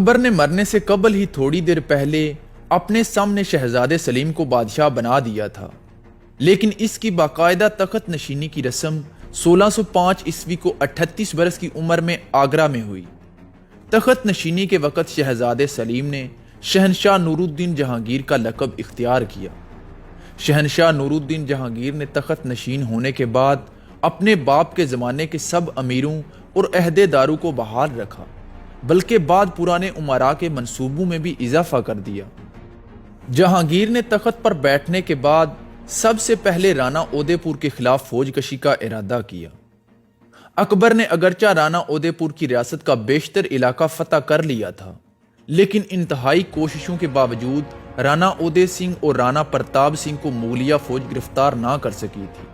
اکبر نے مرنے سے قبل ہی تھوڑی دیر پہلے اپنے سامنے شہزادے سلیم کو بادشاہ بنا دیا تھا، لیکن اس کی باقاعدہ تخت نشینی کی رسم 1605 عیسوی کو 38 برس کی عمر میں آگرہ میں ہوئی۔ تخت نشینی کے وقت شہزادے سلیم نے شہنشاہ نور الدین جہانگیر کا لقب اختیار کیا۔ شہنشاہ نور الدین جہانگیر نے تخت نشین ہونے کے بعد اپنے باپ کے زمانے کے سب امیروں اور عہدے داروں کو بحال رکھا، بلکہ بعد پرانے امراء کے منصوبوں میں بھی اضافہ کر دیا۔ جہانگیر نے تخت پر بیٹھنے کے بعد سب سے پہلے رانا اودے پور کے خلاف فوج کشی کا ارادہ کیا۔ اکبر نے اگرچہ رانا اودے پور کی ریاست کا بیشتر علاقہ فتح کر لیا تھا، لیکن انتہائی کوششوں کے باوجود رانا اودے سنگھ اور رانا پرتاپ سنگھ کو مغلیہ فوج گرفتار نہ کر سکی تھی۔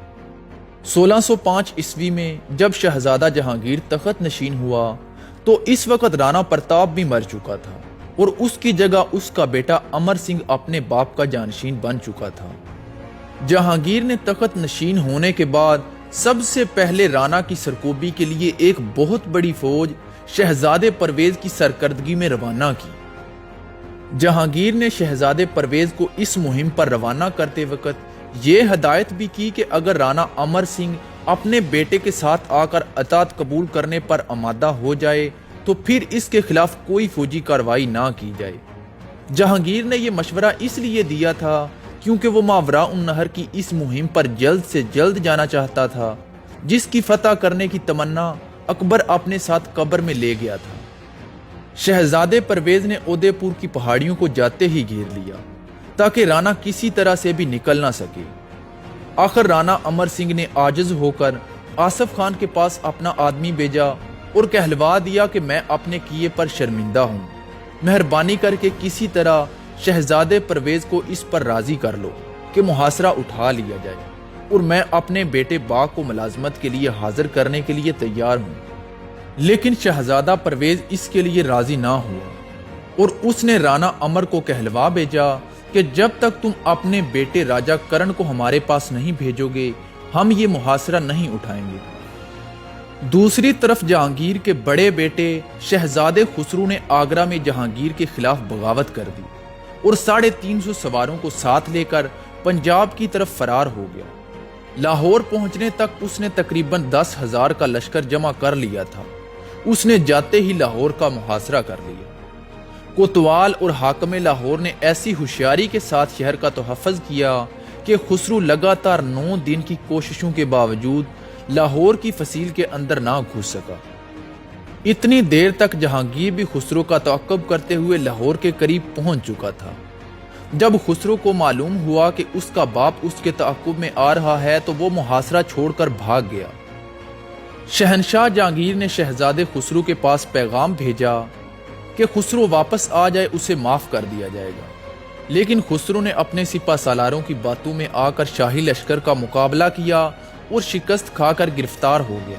1605 عیسوی میں جب شہزادہ جہانگیر تخت نشین ہوا تو اس وقت رانا پرتاپ بھی مر چکا تھا اور اس کی جگہ اس کا بیٹا امر سنگھ اپنے باپ کا جانشین بن چکا تھا۔ جہانگیر نے تخت نشین ہونے کے بعد سب سے پہلے رانا کی سرکوبی کے لیے ایک بہت بڑی فوج شہزادے پرویز کی سرکردگی میں روانہ کی۔ جہانگیر نے شہزادے پرویز کو اس مہم پر روانہ کرتے وقت یہ ہدایت بھی کی کہ اگر رانا امر سنگھ اپنے بیٹے کے ساتھ آ کر اطاعت قبول کرنے پر آمادہ ہو جائے تو پھر اس کے خلاف کوئی فوجی کارروائی نہ کی جائے۔ جہانگیر نے یہ مشورہ اس لیے دیا تھا کیونکہ وہ ماوراء النہر کی اس مہم پر جلد سے جلد جانا چاہتا تھا، جس کی فتح کرنے کی تمنا اکبر اپنے ساتھ قبر میں لے گیا تھا۔ شہزادے پرویز نے اودے پور کی پہاڑیوں کو جاتے ہی گھیر لیا تاکہ رانا کسی طرح سے بھی نکل نہ سکے۔ آخر رانا امر سنگھ نے عاجز ہو کر آصف خان کے پاس اپنا آدمی بھیجا اور کہلوا دیا کہ میں اپنے کیے پر شرمندہ ہوں، مہربانی کر کے کسی طرح شہزادے پرویز کو اس پر راضی کر لو کہ محاصرہ اٹھا لیا جائے اور میں اپنے بیٹے باغ کو ملازمت کے لیے حاضر کرنے کے لیے تیار ہوں۔ لیکن شہزادہ پرویز اس کے لیے راضی نہ ہوا اور اس نے رانا امر کو کہلوا بھیجا کہ جب تک تم اپنے بیٹے راجہ کرن کو ہمارے پاس نہیں بھیجو گے ہم یہ محاصرہ نہیں اٹھائیں گے۔ دوسری طرف جہانگیر کے بڑے بیٹے شہزادے خسرو نے آگرہ میں جہانگیر کے خلاف بغاوت کر دی اور 350 سواروں کو ساتھ لے کر پنجاب کی طرف فرار ہو گیا۔ لاہور پہنچنے تک اس نے تقریباً 10,000 کا لشکر جمع کر لیا تھا۔ اس نے جاتے ہی لاہور کا محاصرہ کر لیا۔ کوتوال اور حاکم لاہور نے ایسی ہوشیاری کے ساتھ شہر کا تحفظ کیا کہ خسرو لگاتار 9 دن کی کوششوں کے باوجود لاہور کی فصیل کے اندر نہ گھس سکا۔ اتنی دیر تک جہانگیر بھی خسرو کا تعقب کرتے ہوئے لاہور کے قریب پہنچ چکا تھا۔ جب خسرو کو معلوم ہوا کہ اس کا باپ اس کے تعقب میں آ رہا ہے تو وہ محاصرہ چھوڑ کر بھاگ گیا۔ شہنشاہ جہانگیر نے شہزادے خسرو کے پاس پیغام بھیجا کہ خسرو واپس آ جائے، اسے معاف کر دیا جائے گا، لیکن خسرو نے اپنے سپہ سالاروں کی باتوں میں آ کر شاہی لشکر کا مقابلہ کیا اور شکست کھا کر گرفتار ہو گیا۔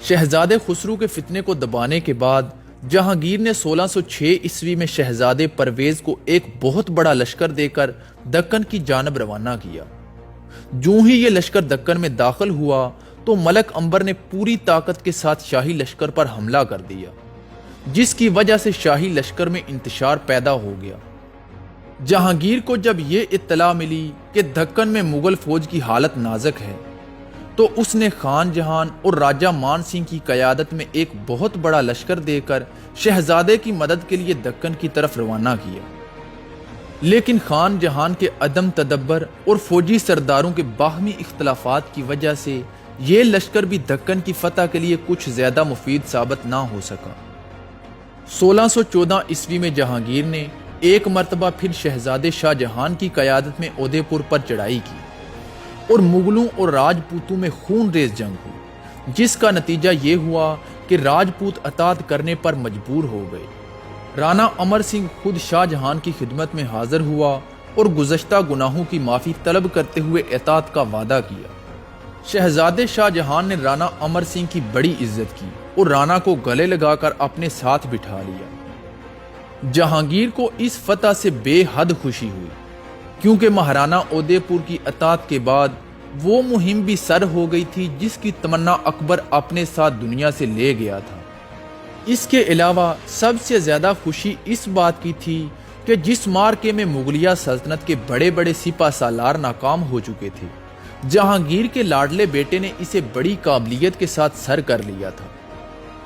شہزادے خسرو کے فتنے کو دبانے کے بعد جہانگیر نے 1606 عیسوی میں شہزادے پرویز کو ایک بہت بڑا لشکر دے کر دکن کی جانب روانہ کیا۔ جو ہی یہ لشکر دکن میں داخل ہوا تو ملک عنبر نے پوری طاقت کے ساتھ شاہی لشکر پر حملہ کر دیا، جس کی وجہ سے شاہی لشکر میں انتشار پیدا ہو گیا۔ جہانگیر کو جب یہ اطلاع ملی کہ دکن میں مغل فوج کی حالت نازک ہے تو اس نے خان جہان اور راجہ مان سنگھ کی قیادت میں ایک بہت بڑا لشکر دے کر شہزادے کی مدد کے لیے دکن کی طرف روانہ کیا، لیکن خان جہان کے عدم تدبر اور فوجی سرداروں کے باہمی اختلافات کی وجہ سے یہ لشکر بھی دکن کی فتح کے لیے کچھ زیادہ مفید ثابت نہ ہو سکا۔ 1614 عیسوی میں جہانگیر نے ایک مرتبہ پھر شہزادے شاہ جہان کی قیادت میں اودے پور پر چڑھائی کی اور مغلوں اور راجپوتوں میں خون ریز جنگ ہوئی، جس کا نتیجہ یہ ہوا کہ راجپوت اطاعت کرنے پر مجبور ہو گئے۔ رانا امر سنگھ خود شاہ جہان کی خدمت میں حاضر ہوا اور گزشتہ گناہوں کی معافی طلب کرتے ہوئے اطاعت کا وعدہ کیا۔ شہزادے شاہ جہان نے رانا امر سنگھ کی بڑی عزت کی اور رانا کو گلے لگا کر اپنے ساتھ بٹھا لیا۔ جہانگیر کو اس فتح سے بے حد خوشی ہوئی کیونکہ مہارانا اودے پور کی اطاعت کے بعد وہ مہم بھی سر ہو گئی تھی جس کی تمنا اکبر اپنے ساتھ دنیا سے لے گیا تھا۔ اس کے علاوہ سب سے زیادہ خوشی اس بات کی تھی کہ جس معرکے میں مغلیہ سلطنت کے بڑے بڑے سپہ سالار ناکام ہو چکے تھے، جہانگیر کے لاڈلے بیٹے نے اسے بڑی قابلیت کے ساتھ سر کر لیا تھا۔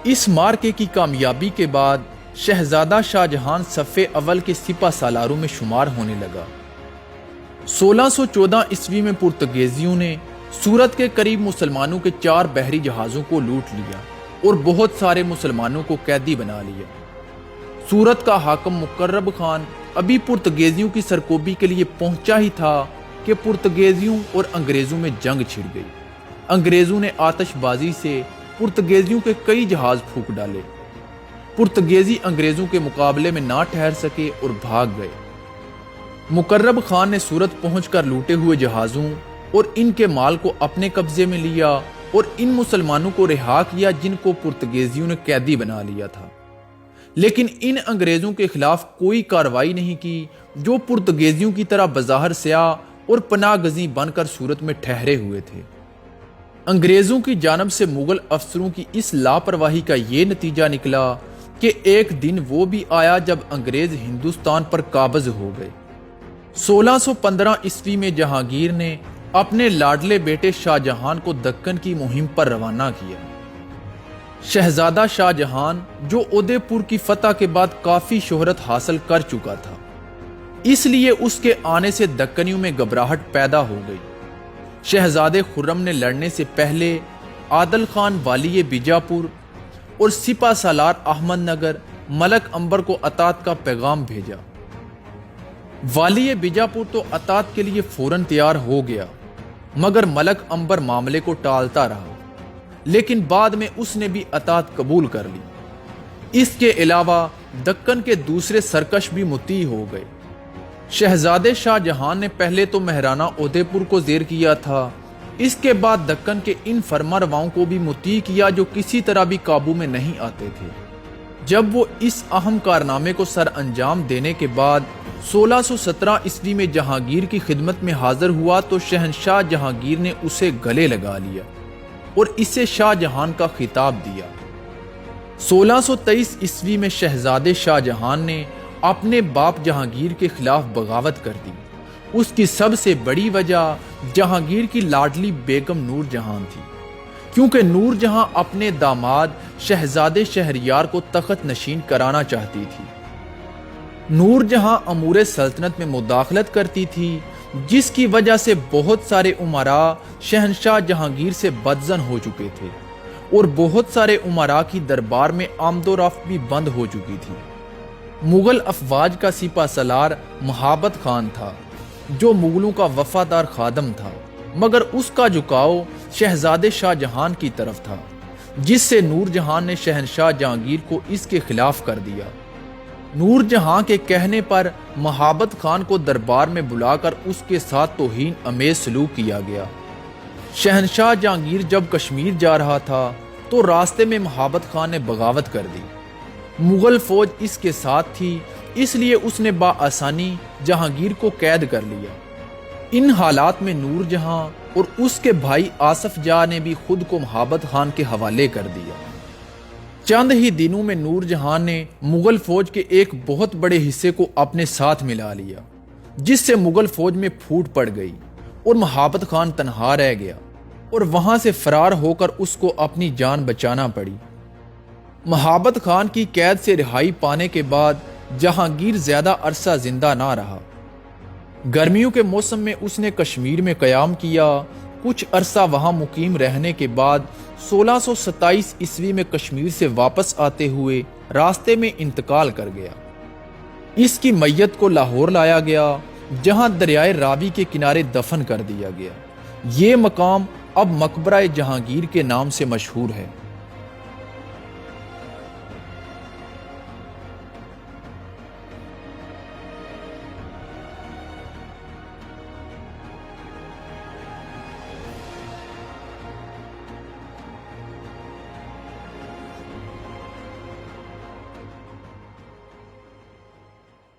اس معرکے کی کامیابی کے بعد شہزادہ شاہ جہان صف اول کے سپہ سالاروں میں شمار ہونے لگا۔ 1614 عیسوی میں پرتگیزیوں نے سورت کے قریب مسلمانوں کے 4 بحری جہازوں کو لوٹ لیا اور بہت سارے مسلمانوں کو قیدی بنا لیا۔ سورت کا حاکم مقرب خان ابھی پرتگیزیوں کی سرکوبی کے لیے پہنچا ہی تھا کہ پرتگیزیوں اور انگریزوں میں جنگ چھڑ گئی۔ انگریزوں نے آتش بازی سے پرتگیزیوں کے کئی جہاز پھونک ڈالے۔ پرتگیزی انگریزوں کے مقابلے میں نہ ٹھہر سکے اور بھاگ گئے۔ مقرب خان نے سورت پہنچ کر لوٹے ہوئے جہازوں اور ان کے مال کو اپنے قبضے میں لیا اور ان مسلمانوں کو رہا کیا جن کو پرتگیزیوں نے قیدی بنا لیا تھا، لیکن ان انگریزوں کے خلاف کوئی کارروائی نہیں کی جو پرتگیزیوں کی طرح بظاہر سیاہ اور پناہ گزین بن کر سورت میں ٹھہرے ہوئے تھے۔ انگریزوں کی جانب سے مغل افسروں کی اس لاپرواہی کا یہ نتیجہ نکلا کہ ایک دن وہ بھی آیا جب انگریز ہندوستان پر قابض ہو گئے۔ 1615 عیسوی میں جہانگیر نے اپنے لاڈلے بیٹے شاہ جہان کو دکن کی مہم پر روانہ کیا۔ شہزادہ شاہ جہان جو ادے پور کی فتح کے بعد کافی شہرت حاصل کر چکا تھا، اس لیے اس کے آنے سے دکنیوں میں گھبراہٹ پیدا ہو گئی۔ شہزادے خرم نے لڑنے سے پہلے عادل خان والی بیجاپور اور سپہ سالار احمد نگر ملک امبر کو اطاعت کا پیغام بھیجا۔ والی بیجاپور تو اطاعت کے لیے فوراً تیار ہو گیا، مگر ملک امبر معاملے کو ٹالتا رہا، لیکن بعد میں اس نے بھی اطاعت قبول کر لی۔ اس کے علاوہ دکن کے دوسرے سرکش بھی مطیع ہو گئے۔ شہزادے شاہ جہان نے پہلے تو مہرانہ ادے پور کو زیر کیا تھا، اس کے بعد دکن کے ان فرما رواؤں کو بھی مطیع کیا جو کسی طرح بھی قابو میں نہیں آتے تھے۔ جب وہ اس اہم کارنامے کو سر انجام دینے کے بعد 1617 عیسوی میں جہانگیر کی خدمت میں حاضر ہوا تو شہنشاہ جہانگیر نے اسے گلے لگا لیا اور اسے شاہ جہان کا خطاب دیا۔ 1623 عیسوی میں شہزادے شاہ جہان نے اپنے باپ جہانگیر کے خلاف بغاوت کر دی۔ اس کی سب سے بڑی وجہ جہانگیر کی لاڈلی بیگم نور جہاں تھی، کیونکہ نور جہاں اپنے داماد شہزادے شہریار کو تخت نشین کرانا چاہتی تھی۔ نور جہاں امور سلطنت میں مداخلت کرتی تھی، جس کی وجہ سے بہت سارے امراء شہنشاہ جہانگیر سے بدظن ہو چکے تھے اور بہت سارے امراء کی دربار میں آمد و رفت بھی بند ہو چکی تھی۔ مغل افواج کا سپہ سالار مہابت خان تھا، جو مغلوں کا وفادار خادم تھا، مگر اس کا جھکاؤ شہزادے شاہ جہان کی طرف تھا، جس سے نور جہاں نے شہنشاہ جہانگیر کو اس کے خلاف کر دیا۔ نور جہاں کے کہنے پر مہابت خان کو دربار میں بلا کر اس کے ساتھ توہین امیز سلوک کیا گیا۔ شہنشاہ جہانگیر جب کشمیر جا رہا تھا تو راستے میں مہابت خان نے بغاوت کر دی۔ مغل فوج اس کے ساتھ تھی، اس لیے اس نے بآسانی جہانگیر کو قید کر لیا۔ ان حالات میں نور جہاں اور اس کے بھائی آصف جاں نے بھی خود کو مہابت خان کے حوالے کر دیا۔ چند ہی دنوں میں نور جہاں نے مغل فوج کے ایک بہت بڑے حصے کو اپنے ساتھ ملا لیا، جس سے مغل فوج میں پھوٹ پڑ گئی اور مہابت خان تنہا رہ گیا اور وہاں سے فرار ہو کر اس کو اپنی جان بچانا پڑی۔ مہابت خان کی قید سے رہائی پانے کے بعد جہانگیر زیادہ عرصہ زندہ نہ رہا۔ گرمیوں کے موسم میں اس نے کشمیر میں قیام کیا۔ کچھ عرصہ وہاں مقیم رہنے کے بعد 1627 عیسوی میں کشمیر سے واپس آتے ہوئے راستے میں انتقال کر گیا۔ اس کی میت کو لاہور لایا گیا، جہاں دریائے راوی کے کنارے دفن کر دیا گیا۔ یہ مقام اب مقبرہ جہانگیر کے نام سے مشہور ہے۔